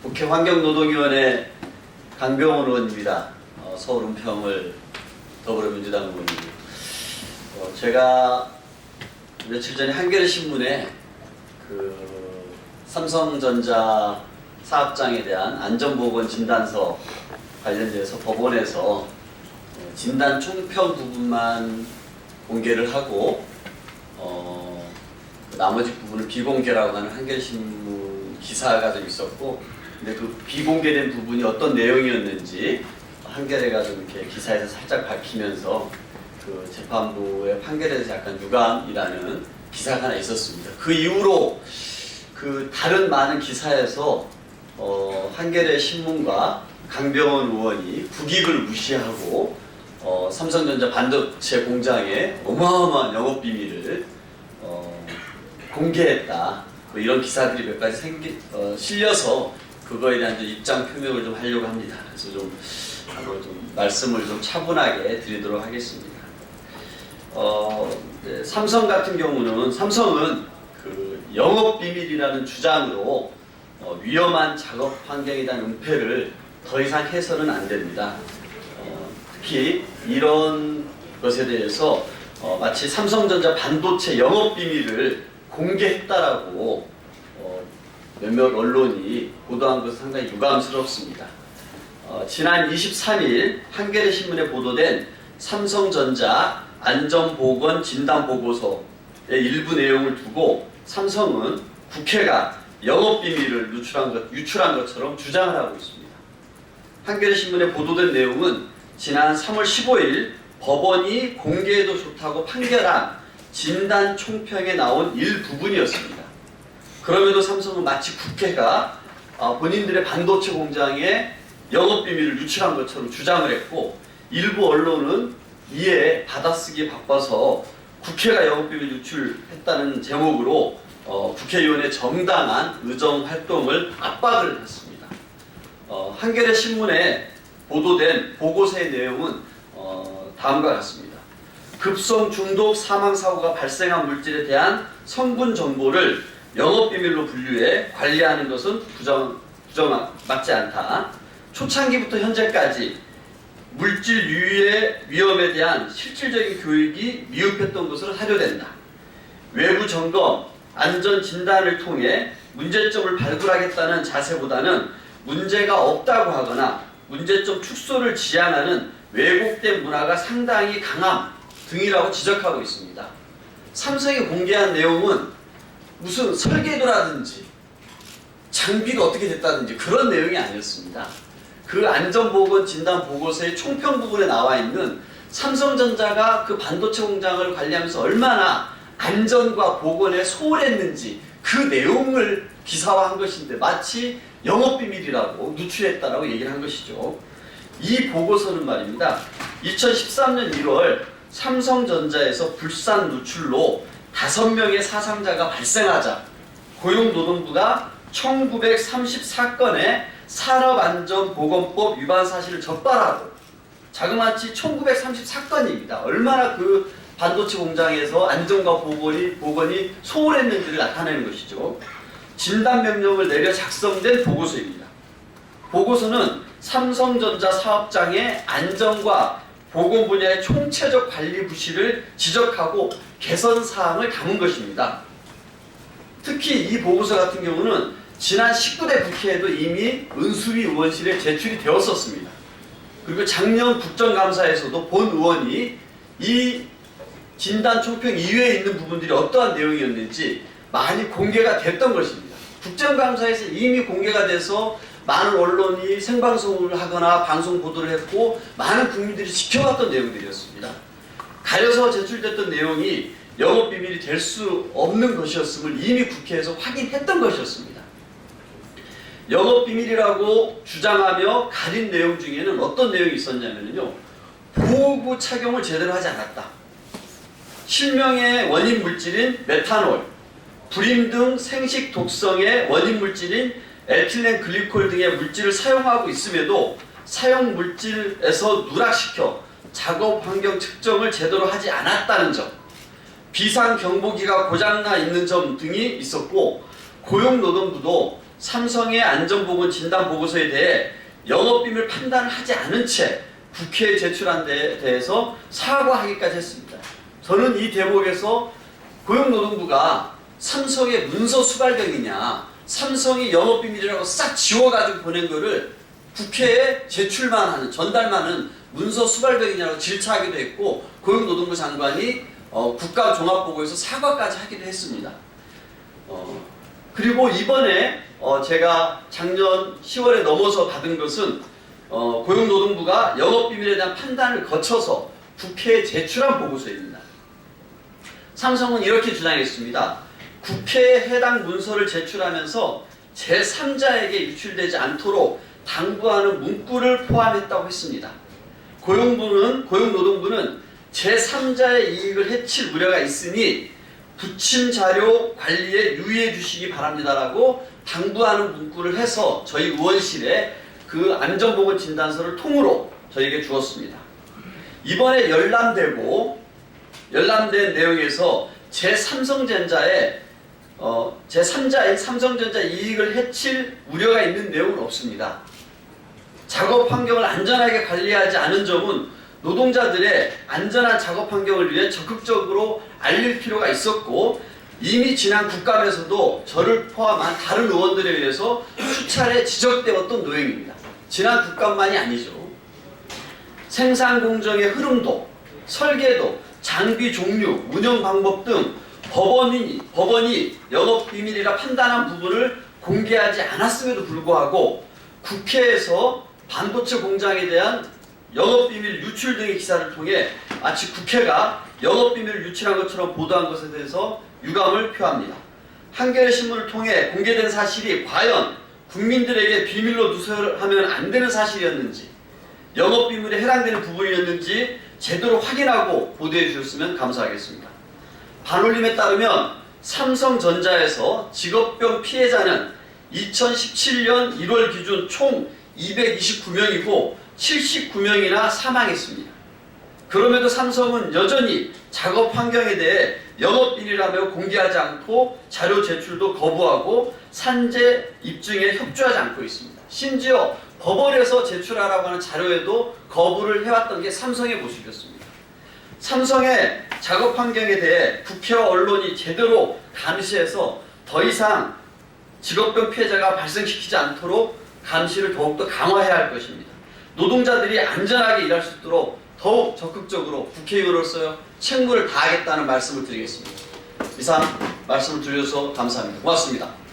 국회 환경노동위원회 강병원 의원입니다. 서울 은평을 더불어민주당 의원이고, 제가 며칠 전에 한겨레 신문에 삼성전자 사업장에 대한 안전보건 진단서 관련돼서 법원에서 진단 총평 부분만 공개를 하고 나머지 부분은 비공개라고 하는 한겨레 신문 기사가 좀 있었고, 근데 그 비공개된 부분이 어떤 내용이었는지 한겨레가 좀 이렇게 기사에서 살짝 밝히면서 그 재판부의 판결에 대해서 약간 유감이라는 기사가 하나 있었습니다. 그 이후로 그 다른 많은 기사에서 한겨레 신문과 강병원 의원이 국익을 무시하고 삼성전자 반도체 공장의 어마어마한 영업 비밀을 공개했다. 뭐 이런 기사들이 몇 가지 실려서 그거에 대한 입장 표명을 좀 하려고 합니다. 그래서 좀 말씀을 좀 차분하게 드리도록 하겠습니다. 삼성 같은 경우는 삼성은 그 영업 비밀이라는 주장으로 위험한 작업 환경에 대한 은폐를 더 이상 해서는 안 됩니다. 특히 이런 것에 대해서 마치 삼성전자 반도체 영업 비밀을 공개했다라고 몇몇 언론이 보도한 것은 상당히 유감스럽습니다. 지난 23일 한겨레 신문에 보도된 삼성전자 안전보건 진단보고서의 일부 내용을 두고 삼성은 국회가 영업비밀을 유출한 것처럼 주장을 하고 있습니다. 한겨레 신문에 보도된 내용은 지난 3월 15일 법원이 공개해도 좋다고 판결한 진단 총평에 나온 일부분이었습니다. 그럼에도 삼성은 마치 국회가 본인들의 반도체 공장에 영업비밀을 유출한 것처럼 주장을 했고, 일부 언론은 이에 받아쓰기 바빠서 국회가 영업비밀 유출했다는 제목으로 국회의원의 정당한 의정활동을 압박을 했습니다. 한겨레 신문에 보도된 보고서의 내용은 다음과 같습니다. 급성 중독 사망사고가 발생한 물질에 대한 성분 정보를 영업비밀로 분류해 관리하는 것은 맞지 않다. 초창기부터 현재까지 물질 유해의 위험에 대한 실질적인 교육이 미흡했던 것으로 사료된다. 외부 점검, 안전 진단을 통해 문제점을 발굴하겠다는 자세보다는 문제가 없다고 하거나 문제점 축소를 지향하는 왜곡된 문화가 상당히 강함 등이라고 지적하고 있습니다. 삼성이 공개한 내용은 무슨 설계도라든지 장비가 어떻게 됐다든지 그런 내용이 아니었습니다. 그 안전보건 진단 보고서의 총평 부분에 나와 있는 삼성전자가 그 반도체 공장을 관리하면서 얼마나 안전과 보건에 소홀했는지 그 내용을 기사화한 것인데 마치 영업비밀이라고 누출했다라고 얘기를 한 것이죠. 이 보고서는 말입니다. 2013년 1월 삼성전자에서 불산 누출로 5명의 사상자가 발생하자 고용노동부가 1934건의 산업안전보건법 위반 사실을 적발하고, 자그마치 1934건입니다. 얼마나 그 반도체 공장에서 안전과 보건이 소홀했는지를 나타내는 것이죠. 진단명령을 내려 작성된 보고서입니다. 보고서는 삼성전자 사업장의 안전과 보건 분야의 총체적 관리 부실을 지적하고 개선 사항을 담은 것입니다. 특히 이 보고서 같은 경우는 지난 19대 국회에도 이미 은수위 의원실에 제출이 되었었습니다. 그리고 작년 국정감사에서도 본 의원이 이 진단 총평 이외에 있는 부분들이 어떠한 내용이었는지 많이 공개가 됐던 것입니다. 국정감사에서 이미 공개가 돼서 많은 언론이 생방송을 하거나 방송 보도를 했고 많은 국민들이 지켜봤던 내용들이었습니다. 가려서 제출됐던 내용이 영업비밀이 될 수 없는 것이었음을 이미 국회에서 확인했던 것이었습니다. 영업비밀이라고 주장하며 가린 내용 중에는 어떤 내용이 있었냐면요, 보호구 착용을 제대로 하지 않았다. 실명의 원인 물질인 메탄올, 불임 등 생식 독성의 원인 물질인 에틸렌 글리콜 등의 물질을 사용하고 있음에도 사용 물질에서 누락시켜 작업 환경 측정을 제대로 하지 않았다는 점, 비상 경보기가 고장나 있는 점 등이 있었고, 고용노동부도 삼성의 안전보건 진단보고서에 대해 영업비밀 판단을 하지 않은 채 국회에 제출한 데에 대해서 사과하기까지 했습니다. 저는 이 대목에서 고용노동부가 삼성의 문서 수발병이냐, 삼성이 영업비밀이라고 싹 지워가지고 보낸 거를 국회에 제출만 하는, 전달만 하는 문서 수발병이냐고 질차하기도 했고, 고용노동부 장관이 국가종합보고에서 사과까지 하기도 했습니다. 그리고 이번에 제가 작년 10월에 넘어서 받은 것은 고용노동부가 영업비밀에 대한 판단을 거쳐서 국회에 제출한 보고서입니다. 삼성은 이렇게 주장했습니다. 국회에 해당 문서를 제출하면서 제3자에게 유출되지 않도록 당부하는 문구를 포함했다고 했습니다. 고용노동부는 제3자의 이익을 해칠 우려가 있으니 부침 자료 관리에 유의해 주시기 바랍니다라고 당부하는 문구를 해서 저희 의원실에 그 안전보건 진단서를 통으로 저에게 주었습니다. 이번에 열람된 내용에서 제3자인 삼성전자 이익을 해칠 우려가 있는 내용은 없습니다. 작업 환경을 안전하게 관리하지 않은 점은 노동자들의 안전한 작업 환경을 위해 적극적으로 알릴 필요가 있었고, 이미 지난 국감에서도 저를 포함한 다른 의원들에 의해서 수차례 지적되었던 노행입니다. 지난 국감만이 아니죠. 생산 공정의 흐름도, 설계도, 장비 종류, 운영 방법 등 법원이 영업비밀이라 판단한 부분을 공개하지 않았음에도 불구하고 국회에서 반도체 공장에 대한 영업비밀 유출 등의 기사를 통해 마치 국회가 영업비밀을 유출한 것처럼 보도한 것에 대해서 유감을 표합니다. 한겨레 신문을 통해 공개된 사실이 과연 국민들에게 비밀로 누설하면 안 되는 사실이었는지, 영업비밀에 해당되는 부분이었는지 제대로 확인하고 보도해 주셨으면 감사하겠습니다. 반올림에 따르면 삼성전자에서 직업병 피해자는 2017년 1월 기준 총 229명이고 79명이나 사망했습니다. 그럼에도 삼성은 여전히 작업 환경에 대해 영업비밀이라며 공개하지 않고 자료 제출도 거부하고 산재 입증에 협조하지 않고 있습니다. 심지어 법원에서 제출하라고 하는 자료에도 거부를 해왔던 게 삼성의 모습이었습니다. 삼성의 작업 환경에 대해 국회와 언론이 제대로 감시해서 더 이상 직업병 피해자가 발생시키지 않도록 감시를 더욱더 강화해야 할 것입니다. 노동자들이 안전하게 일할 수 있도록 더욱 적극적으로 국회의원으로서 책무를 다하겠다는 말씀을 드리겠습니다. 이상 말씀을 드려서 감사합니다. 고맙습니다.